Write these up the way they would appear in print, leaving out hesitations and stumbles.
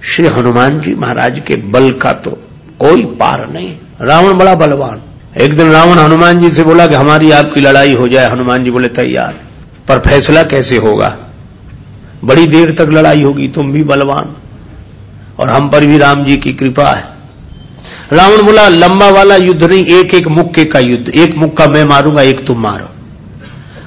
श्री हनुमान जी महाराज के बल का तो कोई पार नहीं। रावण बड़ा बलवान। एक दिन रावण हनुमान जी से बोला कि हमारी आपकी लड़ाई हो जाए। हनुमान जी बोले तैयार, पर फैसला कैसे होगा? बड़ी देर तक लड़ाई होगी, तुम भी बलवान और हम पर भी राम जी की कृपा है। रावण बोला लंबा वाला युद्ध नहीं, एक एक मुक्के का युद्ध, एक मुक्का मैं मारूंगा, एक तुम मारो।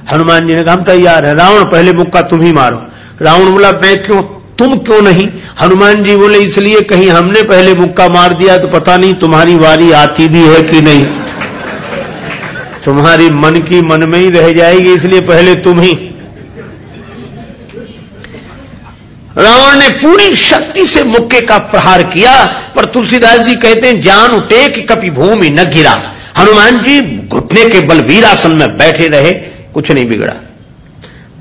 हनुमान जी ने कहा हम तैयार है। रावण पहले मुक्का तुम ही मारो। रावण बोला मैं क्यों, तुम क्यों नहीं? हनुमान जी बोले इसलिए कहीं हमने पहले मुक्का मार दिया तो पता नहीं तुम्हारी वारी आती भी है कि नहीं, तुम्हारी मन की मन में ही रह जाएगी, इसलिए पहले तुम ही। रावण ने पूरी शक्ति से मुक्के का प्रहार किया, पर तुलसीदास जी कहते हैं जान उठे कि कभी भूमि न गिरा। हनुमान जी घुटने के बल वीरासन में बैठे रहे, कुछ नहीं बिगड़ा।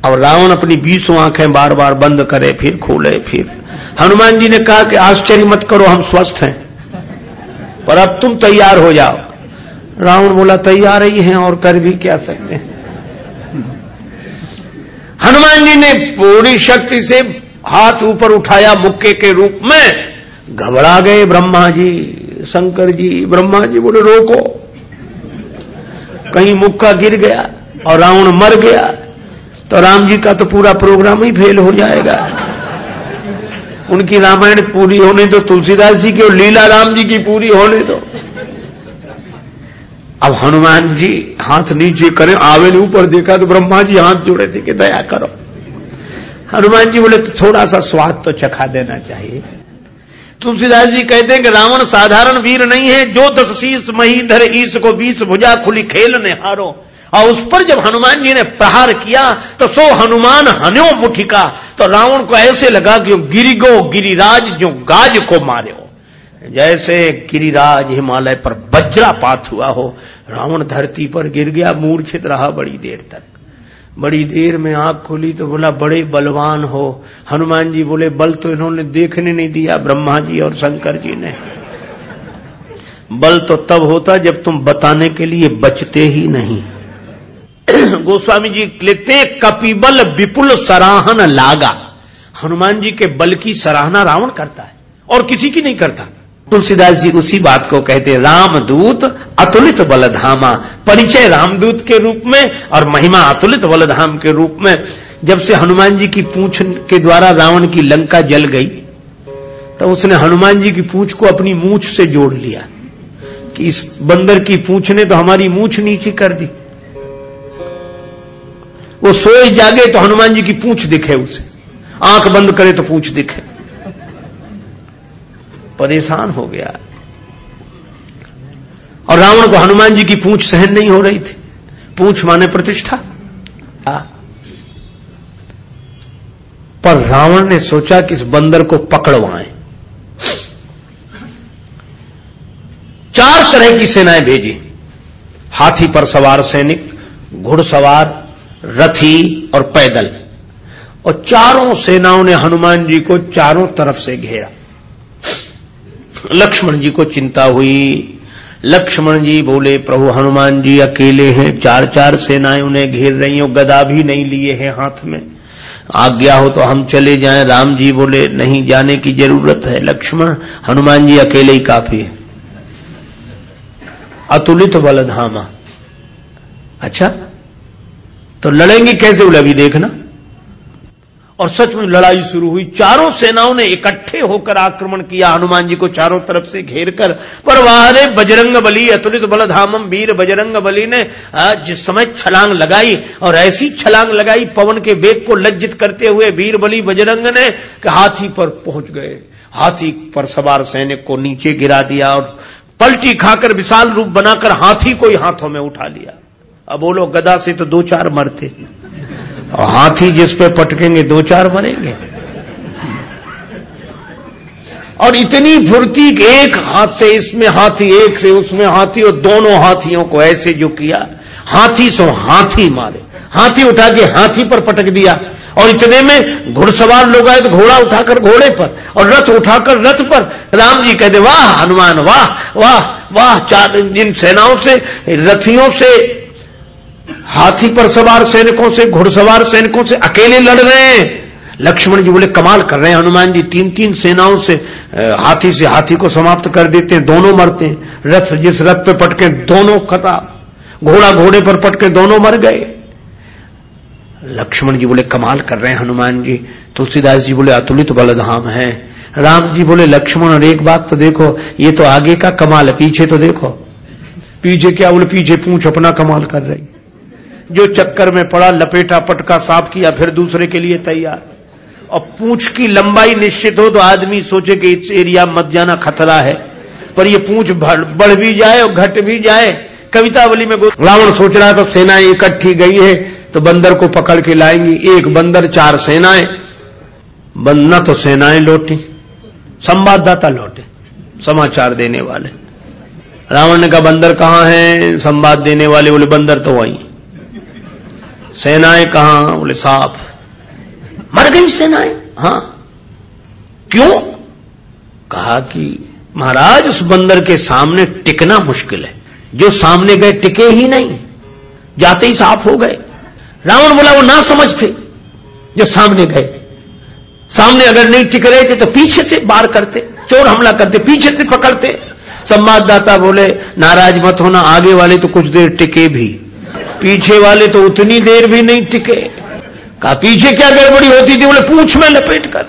और रावण अपनी 20 आंखें बार बार बंद करे, फिर खोले, फिर। हनुमान जी ने कहा कि आश्चर्य मत करो, हम स्वस्थ हैं, पर अब तुम तैयार हो जाओ। रावण बोला तैयार ही हैं और कर भी क्या सकते हैं। हनुमान जी ने पूरी शक्ति से हाथ ऊपर उठाया मुक्के के रूप में। घबरा गए ब्रह्मा जी, शंकर जी। ब्रह्मा जी बोले रोको, कहीं मुक्का गिर गया और रावण मर गया तो राम जी का तो पूरा प्रोग्राम ही फेल हो जाएगा। उनकी रामायण पूरी होने दो, तुलसीदास जी की और लीला राम जी की पूरी होने दो। अब हनुमान जी हाथ नीचे करें, आवे ने ऊपर देखा तो ब्रह्मा जी हाथ जोड़े थे कि दया करो। हनुमान जी बोले तो थोड़ा सा स्वाद तो चखा देना चाहिए। तुलसीदास जी कहते हैं कि रावण साधारण वीर नहीं है, जो 10 शीश महीधर ईश को 20 भुजा खुली खेल ने हारो। और उस पर जब हनुमान जी ने प्रहार किया तो सो हनुमान हन्यो मुठिका, तो रावण को ऐसे लगा कि गिरिगो गिरिराज जो गाज को मारे हो, जैसे गिरिराज हिमालय पर वज्रापात हुआ हो। रावण धरती पर गिर गया, मूर्छित रहा बड़ी देर तक। बड़ी देर में आंख खुली तो बोला बड़े बलवान हो। हनुमान जी बोले बल तो इन्होंने देखने नहीं दिया, ब्रह्मा जी और शंकर जी ने। बल तो तब होता जब तुम बताने के लिए बचते ही नहीं। गोस्वामी जी लिखते हैं कपिबल विपुल सराहन लागा। हनुमान जी के बल की सराहना रावण करता है और किसी की नहीं करता। तुलसीदास जी उसी बात को कहते हैं रामदूत अतुलित बलधामा। परिचय रामदूत के रूप में और महिमा अतुलित बलधाम के रूप में। जब से हनुमान जी की पूंछ के द्वारा रावण की लंका जल गई तो उसने हनुमान जी की पूंछ को अपनी मूंछ से जोड़ लिया कि इस बंदर की पूंछ ने तो हमारी मूंछ नीचे कर दी। वो सोए जागे तो हनुमान जी की पूंछ दिखे उसे, आंख बंद करे तो पूंछ दिखे। परेशान हो गया। और रावण को हनुमान जी की पूंछ सहन नहीं हो रही थी। पूंछ माने प्रतिष्ठा। पर रावण ने सोचा कि इस बंदर को पकड़वाएं। 4 तरह की सेनाएं भेजी, हाथी पर सवार सैनिक, घुड़सवार, रथी और पैदल। और चारों सेनाओं ने हनुमान जी को चारों तरफ से घेरा। लक्ष्मण जी को चिंता हुई। लक्ष्मण जी बोले प्रभु हनुमान जी अकेले हैं, 4 सेनाएं उन्हें घेर रही हो, गदा भी नहीं लिए हैं हाथ में, आज्ञा हो तो हम चले जाएं। राम जी बोले नहीं जाने की जरूरत है लक्ष्मण, हनुमान जी अकेले ही काफी है। अतुलित बलधामा। अच्छा तो लड़ेंगे कैसे? बोले अभी देखना। और सच में लड़ाई शुरू हुई। चारों सेनाओं ने इकट्ठे होकर आक्रमण किया हनुमान जी को चारों तरफ से घेर कर। पर वारे बजरंग बली अतुलित बलधामम, वीर बजरंग बली ने जिस समय छलांग लगाई और ऐसी छलांग लगाई पवन के वेग को लज्जित करते हुए वीर बली बजरंग ने कि हाथी पर पहुंच गए। हाथी पर सवार सैनिक को नीचे गिरा दिया और पलटी खाकर विशाल रूप बनाकर हाथी को ही हाथों में उठा लिया। अब बोलो गदा से तो 2-4 मरते और हाथी जिस पे पटकेंगे 2-4 मरेंगे। और इतनी फुर्ती कि एक हाथ से इसमें हाथी, एक से उसमें हाथी, और दोनों हाथियों को ऐसे जो किया, हाथी सो हाथी मारे। हाथी उठा के हाथी पर पटक दिया। और इतने में घुड़सवार लोग आए तो घोड़ा उठाकर घोड़े पर और रथ उठाकर रथ पर। राम जी कहते वाह हनुमान वाह वाह वाह। 4 जिन सेनाओं से, रथियों से, हाथी पर सवार सैनिकों से, घुड़सवार सैनिकों से अकेले लड़ रहे हैं, लक्ष्मण जी बोले कमाल कर रहे हैं हनुमान जी, 3-3 सेनाओं से हाथी को समाप्त कर देते हैं, दोनों मरते हैं। रथ जिस रथ पे पटके दोनों खराब, घोड़ा घोड़े पर पटके दोनों मर गए। लक्ष्मण जी बोले कमाल कर रहे हैं हनुमान जी। तुलसीदास जी बोले अतुलित बलधाम है। राम जी बोले लक्ष्मण और एक बात तो देखो, ये तो आगे का कमाल है, पीछे तो देखो। पीछे क्या? बोले पीछे पूंछ अपना कमाल कर रही, जो चक्कर में पड़ा लपेटा पटका साफ किया, फिर दूसरे के लिए तैयार। और पूंछ की लंबाई निश्चित हो तो आदमी सोचे कि इस एरिया मत जाना, खतरा है, पर ये पूंछ बढ़ भी जाए और घट भी जाए। कवितावली में रावण सोच रहा था सेनाएं इकट्ठी गई है तो बंदर को पकड़ के लाएंगी, एक बंदर 4 सेनाएं। न तो सेनाएं लौटी, संवाददाता लौटे, समाचार देने वाले। रावण ने कहा बंदर कहां है? संवाद देने वाले बोले बंदर तो वहीं। सेनाएं कहां? बोले साफ मर गई सेनाएं। हां, क्यों? कहा कि महाराज उस बंदर के सामने टिकना मुश्किल है, जो सामने गए टिके ही नहीं, जाते ही साफ हो गए। रावण बोला वो ना समझ थे जो सामने गए, सामने अगर नहीं टिक रहे थे तो पीछे से वार करते, चोर हमला करते, पीछे से पकड़ते। संवाददाता बोले नाराज मत होना, आगे वाले तो कुछ देर टिके भी, पीछे वाले तो उतनी देर भी नहीं टिके। कहा पीछे क्या गड़बड़ी होती थी? बोले पूंछ में लपेट कर।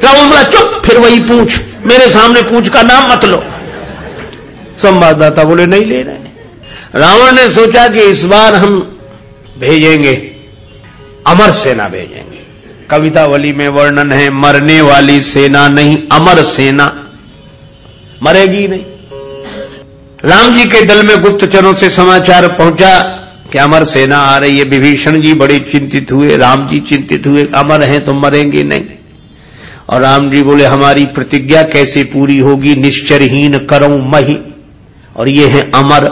रावण बोला चुप, फिर वही पूंछ, मेरे सामने पूंछ का नाम मत लो। संवाददाता बोले नहीं ले रहे। रावण ने सोचा कि इस बार हम भेजेंगे, अमर सेना भेजेंगे। कवितावली में वर्णन है मरने वाली सेना नहीं, अमर सेना, मरेगी नहीं। राम जी के दल में गुप्तचरों से समाचार पहुंचा कि अमर सेना आ रही है। विभीषण जी बड़े चिंतित हुए, राम जी चिंतित हुए, अमर हैं तो मरेंगे नहीं। और राम जी बोले हमारी प्रतिज्ञा कैसे पूरी होगी, निश्चरहीन करऊं मही, और ये है अमर।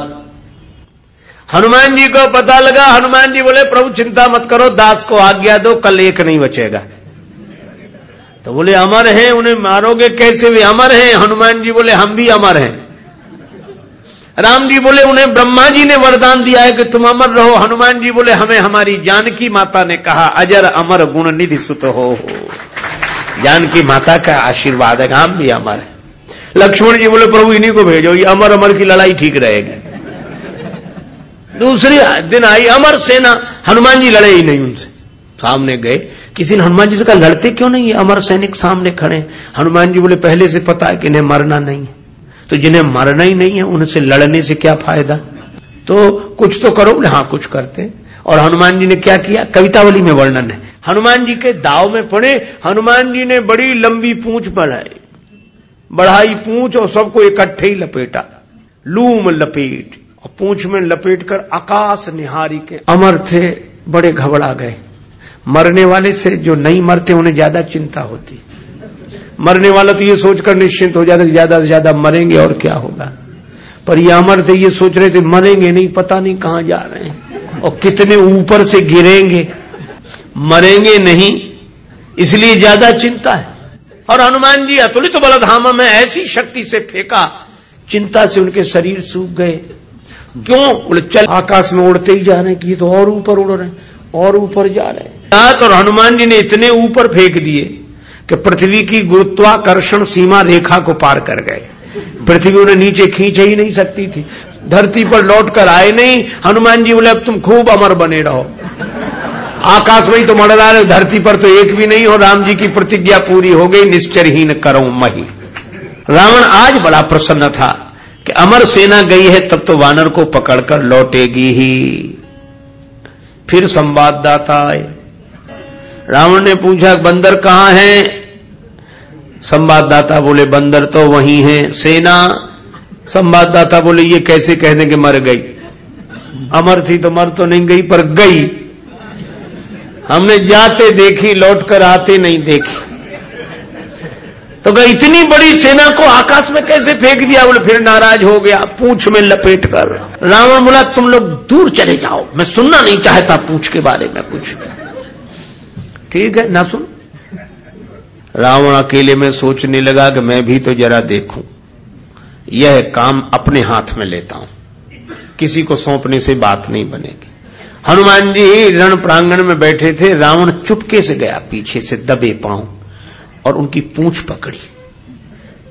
हनुमान जी को पता लगा। हनुमान जी बोले प्रभु चिंता मत करो, दास को आज्ञा दो, कल एक नहीं बचेगा। तो बोले अमर हैं, उन्हें मारोगे कैसे? वे अमर हैं। हनुमान जी बोले हम भी अमर हैं। राम जी बोले उन्हें ब्रह्मा जी ने वरदान दिया है कि तुम अमर रहो। हनुमान जी बोले हमें हमारी जानकी माता ने कहा अजर अमर गुण निधि सुत हो। जानकी माता का आशीर्वाद है, हम भी अमर है। लक्ष्मण जी बोले प्रभु इन्हीं को भेजो, ये अमर अमर की लड़ाई ठीक रहेगी। दूसरे दिन आई अमर सेना, हनुमान जी लड़े ही नहीं उनसे, सामने गए। किसी ने हनुमान जी से कहा लड़ते क्यों नहीं, अमर सैनिक सामने खड़े। हनुमान जी बोले पहले से पता है कि इन्हें मरना नहीं है, तो जिन्हें मरना ही नहीं है उनसे लड़ने से क्या फायदा, तो कुछ तो करो। हाँ कुछ करते। और हनुमान जी ने क्या किया, कवितावली में वर्णन है। हनुमान जी के दाव में पड़े, हनुमान जी ने बड़ी लंबी पूंछ बढ़ाई पूंछ और सबको इकट्ठे ही लपेटा, लूम लपेट, और पूंछ में लपेट कर आकाश निहारी के। अमर थे, बड़े घबरा गए। मरने वाले से जो नहीं मरते उन्हें ज्यादा चिंता होती, मरने वाला तो ये सोचकर निश्चिंत हो जाता कि ज्यादा से ज्यादा मरेंगे और क्या होगा, पर ये अमर थे, ये सोच रहे थे मरेंगे नहीं, पता नहीं कहां जा रहे हैं और कितने ऊपर से गिरेंगे, मरेंगे नहीं, इसलिए ज्यादा चिंता है। और हनुमान जी अतुलित बलधाम में ऐसी शक्ति से फेंका, चिंता से उनके शरीर सूख गए। क्यों? बोले चल आकाश में उड़ते ही जा रहे हैं कि ये तो और ऊपर उड़ रहे हैं और ऊपर जा रहे हैं। और हनुमान जी ने इतने ऊपर फेंक दिए कि पृथ्वी की गुरुत्वाकर्षण सीमा रेखा को पार कर गए। पृथ्वी उन्हें नीचे खींच ही नहीं सकती थी, धरती पर लौट कर आए नहीं। हनुमान जी बोले अब तुम खूब अमर बने रहो, आकाश में ही तो मंडरा रहे, धरती पर तो एक भी नहीं हो। राम जी की प्रतिज्ञा पूरी हो गई, निश्चरहीन करऊं मही। रावण आज बड़ा प्रसन्न था कि अमर सेना गई है, तब तो वानर को पकड़कर लौटेगी ही। फिर संवाददाता आए, रावण ने पूछा बंदर कहां है? संवाददाता बोले बंदर तो वहीं है। सेना? संवाददाता बोले ये कैसे कहने के मर गई, अमर थी तो मर तो नहीं गई पर गई, हमने जाते देखी, लौटकर आते नहीं देखी। तो कहा इतनी बड़ी सेना को आकाश में कैसे फेंक दिया? बोले फिर नाराज हो गया, पूंछ में लपेट कर। रावण बोला तुम लोग दूर चले जाओ, मैं सुनना नहीं चाहता पूंछ के बारे में कुछ। ठीक है ना सुन। रावण अकेले में सोचने लगा कि मैं भी तो जरा देखूं, यह काम अपने हाथ में लेता हूं, किसी को सौंपने से बात नहीं बनेगी। हनुमान जी रण प्रांगण में बैठे थे, रावण चुपके से गया पीछे से दबे पांव और उनकी पूंछ पकड़ी,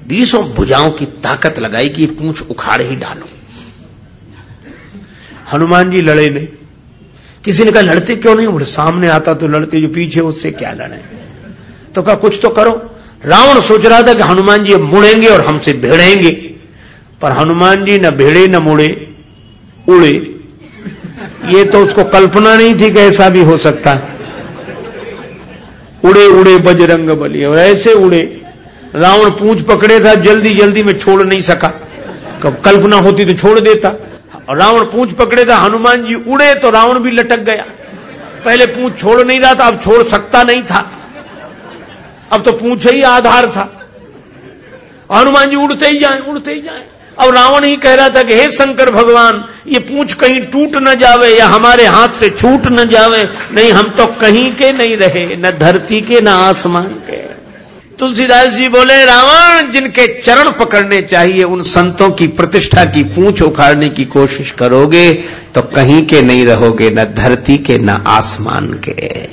20 भुजाओं की ताकत लगाई कि पूंछ उखाड़ ही डालो। हनुमान जी लड़े नहीं। किसी ने कहा लड़ते क्यों नहीं? बोले सामने आता तो लड़ते, जो पीछे उससे क्या लड़े। तो कहा कुछ तो करो। रावण सोच रहा था कि हनुमान जी अब मुड़ेंगे और हमसे भिड़ेंगे, पर हनुमान जी न भिड़े न मुड़े, उड़े। ये तो उसको कल्पना नहीं थी कि ऐसा भी हो सकता। उड़े उड़े बजरंग बली, और ऐसे उड़े। रावण पूंछ पकड़े था, जल्दी जल्दी में छोड़ नहीं सका। कल्पना होती तो छोड़ देता। रावण पूंछ पकड़े था, हनुमान जी उड़े तो रावण भी लटक गया। पहले पूंछ छोड़ नहीं रहा था, अब छोड़ सकता नहीं था, अब तो पूंछ ही आधार था। हनुमान जी उड़ते ही जाए, उड़ते ही जाए। अब रावण ही कह रहा था कि हे शंकर भगवान, ये पूंछ कहीं टूट न जावे या हमारे हाथ से छूट न जावे। नहीं, हम तो कहीं के नहीं रहे, न धरती के न आसमान के। तुलसीदास जी बोले, रावण जिनके चरण पकड़ने चाहिए उन संतों की प्रतिष्ठा की पूंछ उखाड़ने की कोशिश करोगे तो कहीं के नहीं रहोगे, न धरती के न आसमान के।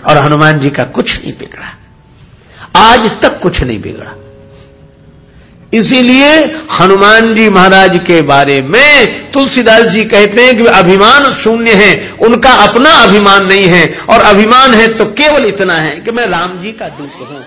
और हनुमान जी का कुछ नहीं बिगड़ा, आज तक कुछ नहीं बिगड़ा। इसीलिए हनुमान जी महाराज के बारे में तुलसीदास जी कहते हैं कि अभिमान शून्य है, उनका अपना अभिमान नहीं है, और अभिमान है तो केवल इतना है कि मैं राम जी का दूत हूं।